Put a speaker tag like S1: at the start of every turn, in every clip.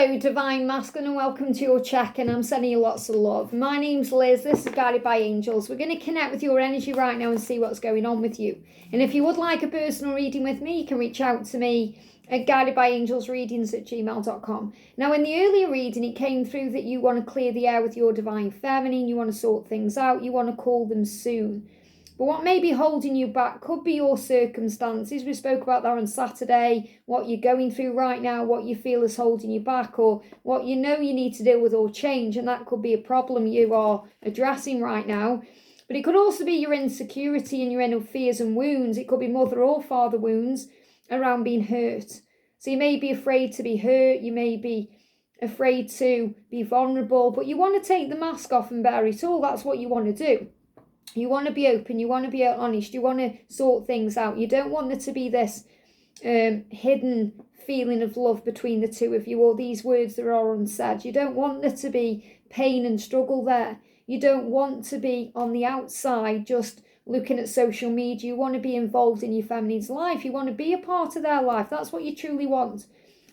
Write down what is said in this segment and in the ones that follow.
S1: Hello, Divine Masculine, and welcome to your check-in. I'm sending you lots of love. My name's Liz. This is Guided by Angels. We're going to connect with your energy right now and see what's going on with you. And if you would like a personal reading with me, you can reach out to me at guidedbyangelsreadings@gmail.com. Now, in the earlier reading, it came through that you want to clear the air with your Divine Feminine. You want to sort things out. You want to call them soon. But what may be holding you back could be your circumstances. We spoke about that on Saturday, what you're going through right now, what you feel is holding you back, or what you know you need to deal with or change. And that could be a problem you are addressing right now. But it could also be your insecurity and your inner fears and wounds. It could be mother or father wounds around being hurt. So you may be afraid to be hurt. You may be afraid to be vulnerable. But you want to take the mask off and bare it all. That's what you want to do. You want to be open, you want to be honest, you want to sort things out. You don't want there to be this hidden feeling of love between the two of you, or these words that are unsaid. You don't want there to be pain and struggle there. You don't want to be on the outside just looking at social media. You want to be involved in your feminine's life. You want to be a part of their life. That's what you truly want.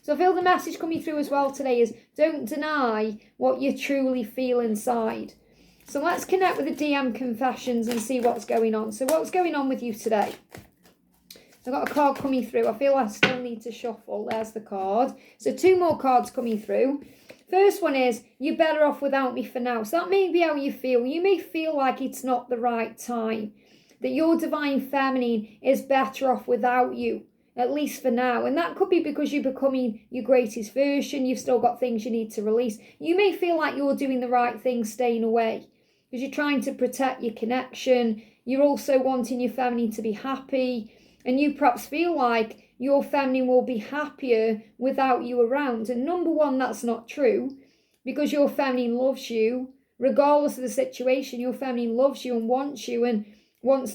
S1: So I feel the message coming through as well today is don't deny what you truly feel inside. So let's connect with the DM confessions and see what's going on. So what's going on with you today? I've got a card coming through. I feel I still need to shuffle. There's the card. So 2 more cards coming through. First one is, you're better off without me for now. So that may be how you feel. You may feel like it's not the right time, that your Divine Feminine is better off without you, at least for now. And that could be because you're becoming your greatest version. You've still got things you need to release. You may feel like you're doing the right thing, staying away, because you're trying to protect your connection. You're also wanting your feminine to be happy. And you perhaps feel like your feminine will be happier without you around. And number one, that's not true, because your feminine loves you. Regardless of the situation, your feminine loves you and wants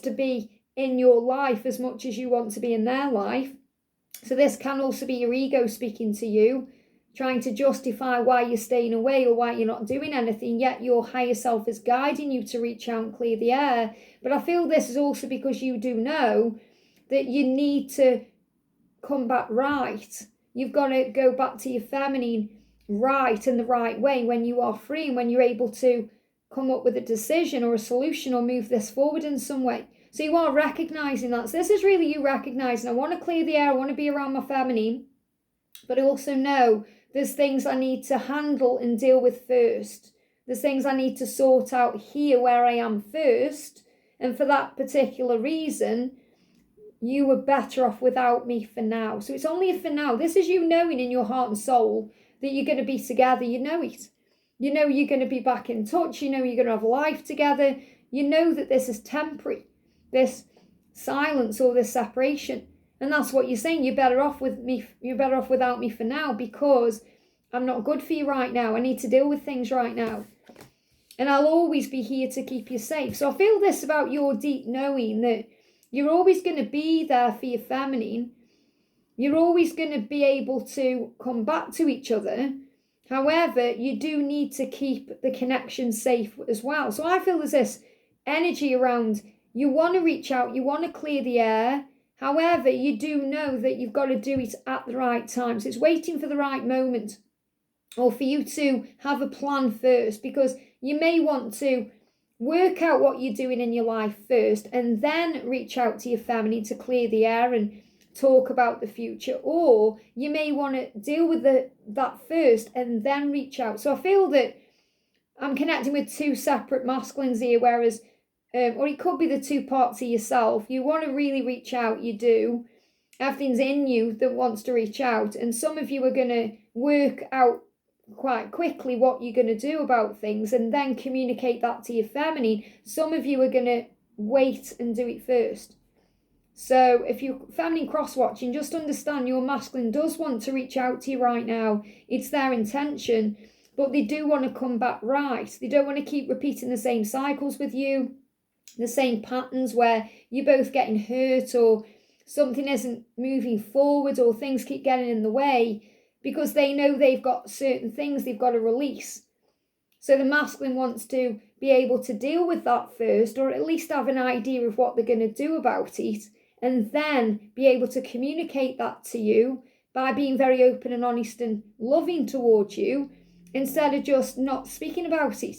S1: to be in your life as much as you want to be in their life. So this can also be your ego speaking to you, trying to justify why you're staying away or why you're not doing anything, yet your higher self is guiding you to reach out and clear the air. But I feel this is also because you do know that you need to come back right. You've got to go back to your feminine right in the right way when you are free and when you're able to come up with a decision or a solution or move this forward in some way. So you are recognizing that. So this is really you recognizing, I want to clear the air, I want to be around my feminine, but I also know there's things I need to handle and deal with first. There's things I need to sort out here where I am first. And for that particular reason, you were better off without me for now. So it's only a for now. This is you knowing in your heart and soul that you're going to be together. You know it. You know you're going to be back in touch. You know you're going to have life together. You know that this is temporary, this silence or this separation. And that's what you're saying. You're better off with me. You're better off without me for now, because I'm not good for you right now. I need to deal with things right now. And I'll always be here to keep you safe. So I feel this about your deep knowing that you're always going to be there for your feminine. You're always going to be able to come back to each other. However, you do need to keep the connection safe as well. So I feel there's this energy around you want to reach out. You want to clear the air. However, you do know that you've got to do it at the right time. So it's waiting for the right moment, or for you to have a plan first, because you may want to work out what you're doing in your life first and then reach out to your feminine to clear the air and talk about the future. Or you may want to deal with that first and then reach out. So I feel that I'm connecting with 2 separate masculines here, whereas or it could be the 2 parts of yourself. You want to really reach out, you do. Everything's in you that wants to reach out. And some of you are going to work out quite quickly what you're going to do about things and then communicate that to your feminine. Some of you are going to wait and do it first. So if you're feminine cross-watching, just understand your masculine does want to reach out to you right now. It's their intention, but they do want to come back right. They don't want to keep repeating the same cycles with you, the same patterns where you're both getting hurt or something isn't moving forward or things keep getting in the way, because they know they've got certain things they've got to release. So the masculine wants to be able to deal with that first, or at least have an idea of what they're going to do about it, and then be able to communicate that to you, by being very open and honest and loving towards you, instead of just not speaking about it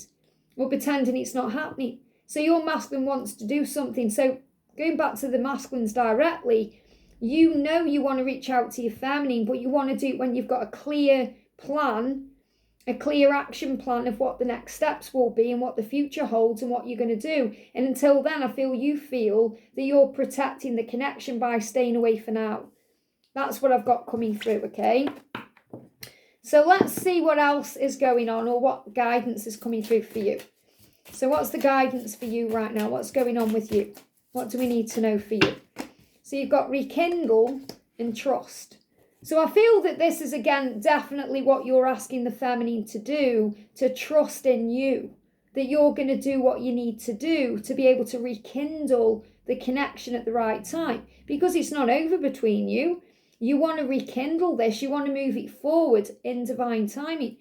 S1: or pretending it's not happening. So your masculine wants to do something. So going back to the masculines directly, you know you want to reach out to your feminine, but you want to do it when you've got a clear plan, a clear action plan of what the next steps will be and what the future holds and what you're going to do. And until then, I feel you feel that you're protecting the connection by staying away for now. That's what I've got coming through, okay? So let's see what else is going on, or what guidance is coming through for you. So what's the guidance for you right now? What's going on with you? What do we need to know for you? So you've got rekindle and trust. So I feel that this is, again, definitely what you're asking the feminine to do, to trust in you, that you're going to do what you need to do to be able to rekindle the connection at the right time, because it's not over between you. You want to rekindle this. You want to move it forward in divine timing.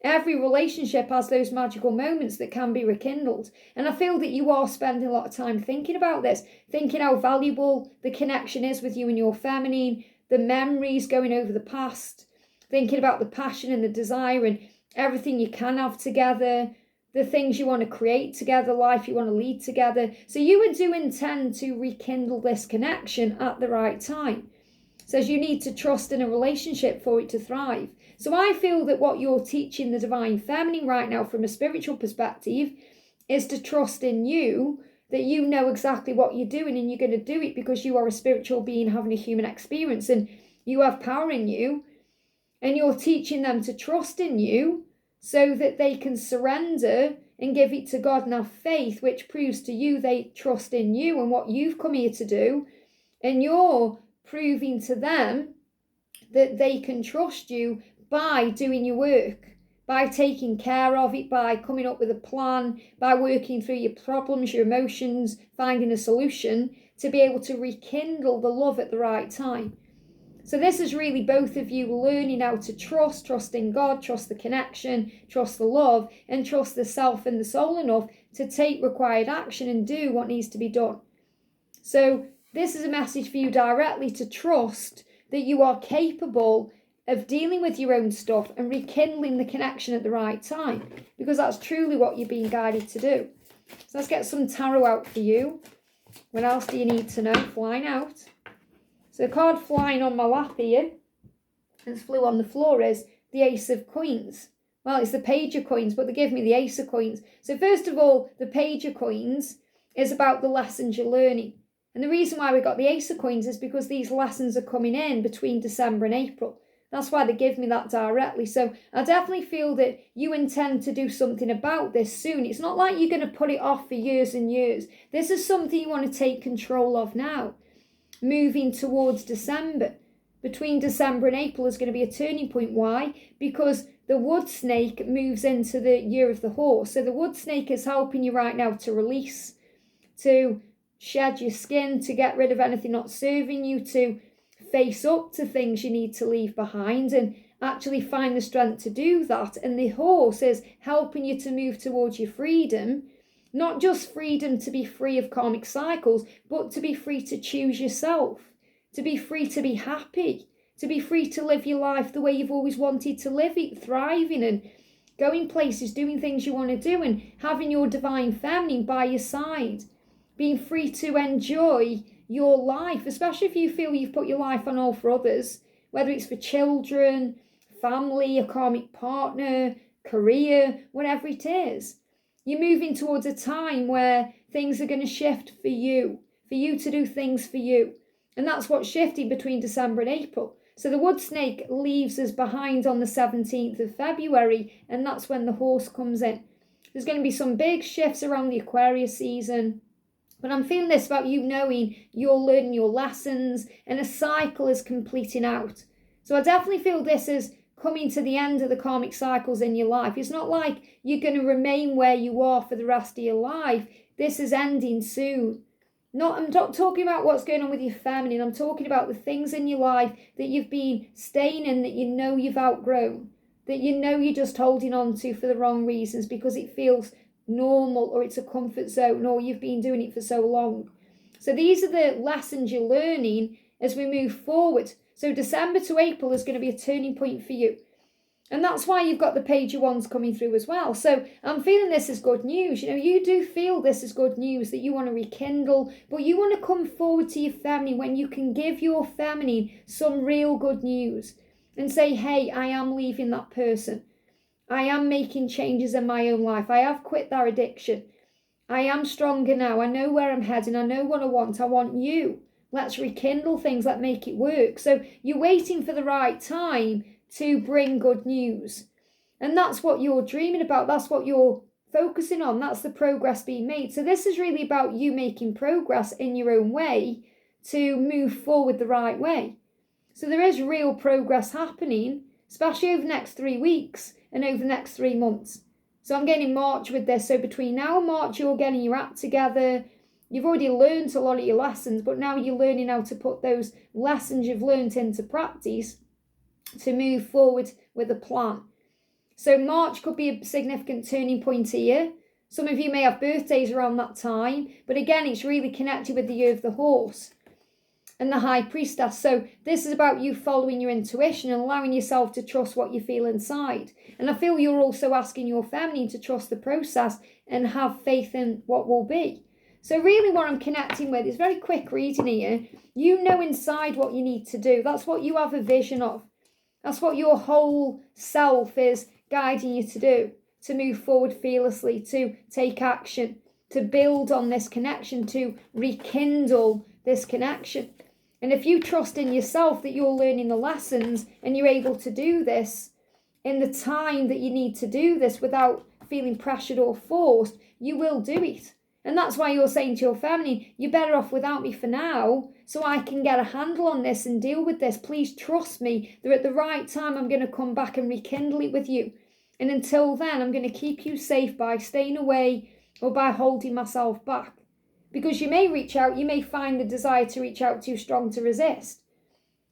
S1: Every relationship has those magical moments that can be rekindled. And I feel that you are spending a lot of time thinking about this, thinking how valuable the connection is with you and your feminine, the memories going over the past, thinking about the passion and the desire and everything you can have together, the things you want to create together, life you want to lead together. So you do intend to rekindle this connection at the right time. Says you need to trust in a relationship for it to thrive. So I feel that what you're teaching the divine feminine right now from a spiritual perspective is to trust in you, that you know exactly what you're doing and you're going to do it because you are a spiritual being having a human experience and you have power in you, and you're teaching them to trust in you so that they can surrender and give it to God and have faith, which proves to you they trust in you and what you've come here to do, and you're proving to them that they can trust you by doing your work, by taking care of it, by coming up with a plan, by working through your problems, your emotions, finding a solution to be able to rekindle the love at the right time. So this is really both of you learning how to trust in God, trust the connection, trust the love, and trust the self and the soul enough to take required action and do what needs to be done. So this is a message for you directly to trust that you are capable of dealing with your own stuff and rekindling the connection at the right time, because that's truly what you're being guided to do. So let's get some tarot out for you. What else do you need to know? Flying out. So the card flying on my lap here, and flew on the floor, is the Ace of Coins. Well, it's the Page of Coins, but they give me the Ace of Coins. So first of all, the Page of Coins is about the lessons you're learning. And the reason why we got the Ace of Coins is because these lessons are coming in between December and April. That's why they give me that directly. So I definitely feel that you intend to do something about this soon. It's not like you're going to put it off for years and years. This is something you want to take control of now. Moving towards December. Between December and April is going to be a turning point. Why? Because the wood snake moves into the year of the horse. So the wood snake is helping you right now to release, to shed your skin, to get rid of anything not serving you, to face up to things you need to leave behind and actually find the strength to do that. And the horse is helping you to move towards your freedom, not just freedom to be free of karmic cycles, but to be free to choose yourself, to be free to be happy, to be free to live your life the way you've always wanted to live it, thriving and going places, doing things you want to do, and having your divine feminine by your side, being free to enjoy your life, especially if you feel you've put your life on hold for others, whether it's for children, family, a karmic partner, career, whatever it is. You're moving towards a time where things are going to shift for you to do things for you. And that's what's shifting between December and April. So the wood snake leaves us behind on the 17th of February, and that's when the horse comes in. There's going to be some big shifts around the Aquarius season. But I'm feeling this about you knowing you're learning your lessons and a cycle is completing out. So I definitely feel this is coming to the end of the karmic cycles in your life. It's not like you're going to remain where you are for the rest of your life. This is ending soon. I'm not talking about what's going on with your feminine. I'm talking about the things in your life that you've been staying in that you know you've outgrown, that you know you're just holding on to for the wrong reasons because it feels normal or it's a comfort zone or you've been doing it for so long. So these are the lessons you're learning as we move forward. So December to April is going to be a turning point for you. And that's why you've got the Page of Wands coming through as well. So I'm feeling this is good news. You know, you do feel this is good news, that you want to rekindle, but you want to come forward to your feminine when you can give your feminine some real good news and say, hey, I am leaving that person. I am making changes in my own life. I have quit that addiction. I am stronger now. I know where I'm heading. I know what I want. I want you. Let's rekindle things. Let's make it work. So you're waiting for the right time to bring good news. And that's what you're dreaming about. That's what you're focusing on. That's the progress being made. So this is really about you making progress in your own way to move forward the right way. So there is real progress happening, especially over the next 3 weeks and over the next 3 months. So I'm getting March with this. So between now and March, you're getting your act together. You've already learned a lot of your lessons, but now you're learning how to put those lessons you've learned into practice to move forward with a plan. So March could be a significant turning point here. Some of you may have birthdays around that time, but again, it's really connected with the Year of the Horse and the High Priestess. So this is about you following your intuition and allowing yourself to trust what you feel inside. And I feel you're also asking your feminine to trust the process and have faith in what will be. So really what I'm connecting with is very quick reading here. You know inside what you need to do. That's what you have a vision of. That's what your whole self is guiding you to do, to move forward fearlessly, to take action, to build on this connection, to rekindle this connection. And if you trust in yourself that you're learning the lessons and you're able to do this in the time that you need to do this without feeling pressured or forced, you will do it. And that's why you're saying to your family, you're better off without me for now, so I can get a handle on this and deal with this. Please trust me that at the right time, I'm going to come back and rekindle it with you. And until then, I'm going to keep you safe by staying away or by holding myself back. Because you may reach out, you may find the desire to reach out too strong to resist.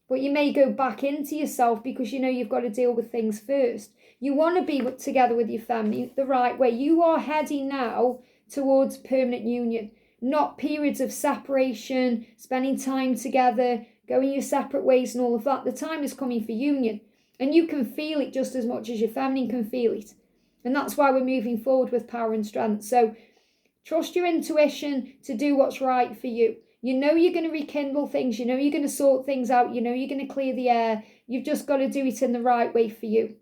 S1: But you may go back into yourself because you know you've got to deal with things first. You want to be together with your family the right way. You are heading now towards permanent union, not periods of separation, spending time together, going your separate ways and all of that. The time is coming for union, and you can feel it just as much as your family can feel it. And that's why we're moving forward with power and strength. So trust your intuition to do what's right for you. You know you're going to rekindle things. You know you're going to sort things out. You know you're going to clear the air. You've just got to do it in the right way for you.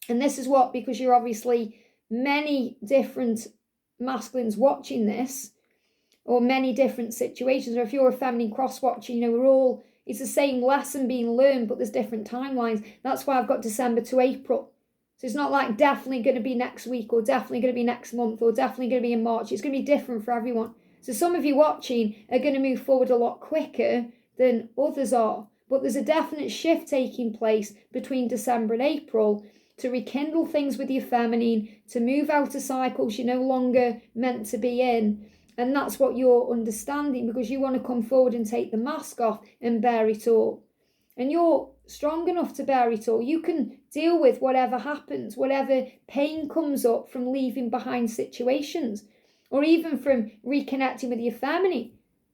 S1: And this is what, because you're obviously many different masculines watching this, or many different situations, or if you're a feminine cross-watcher, you know, it's the same lesson being learned, but there's different timelines. That's why I've got December to April. So it's not like definitely going to be next week, or definitely going to be next month, or definitely going to be in March. It's going to be different for everyone. So some of you watching are going to move forward a lot quicker than others are. But there's a definite shift taking place between December and April to rekindle things with your feminine, to move out of cycles you're no longer meant to be in. And that's what you're understanding, because you want to come forward and take the mask off and bear it all. And you're strong enough to bear it all. You can deal with whatever happens, whatever pain comes up from leaving behind situations, or even from reconnecting with your feminine.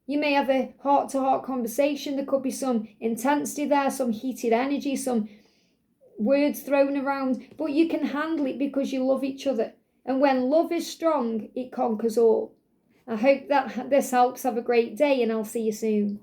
S1: You may have a heart-to-heart conversation. There could be some intensity there, some heated energy, some words thrown around, but you can handle it because you love each other. And when love is strong, it conquers all. I hope that this helps. Have a great day, and I'll see you soon.